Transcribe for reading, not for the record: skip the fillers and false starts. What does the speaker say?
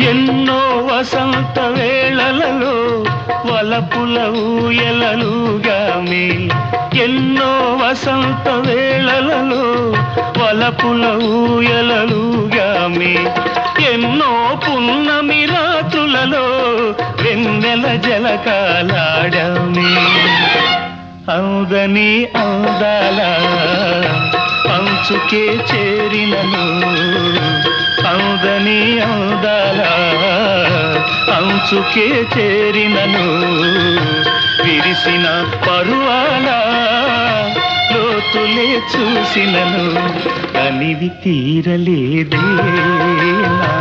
ఎన్నో వసంత వేళలలో వలపుల ఊయలలుగామి, ఎన్నో వసంత వేళలలో వలపుల ఊయలలుగామి, ఎన్నో పున్నమి రాత్రులలో వెన్నెల జలకాలాడామి. అందని అందాల అంచుకే చేరినను, అందని అందాల అంచుకే చేరినను, విరిసిన పరువాల లోతులే చూసినను, అనివి తీరలేదే నా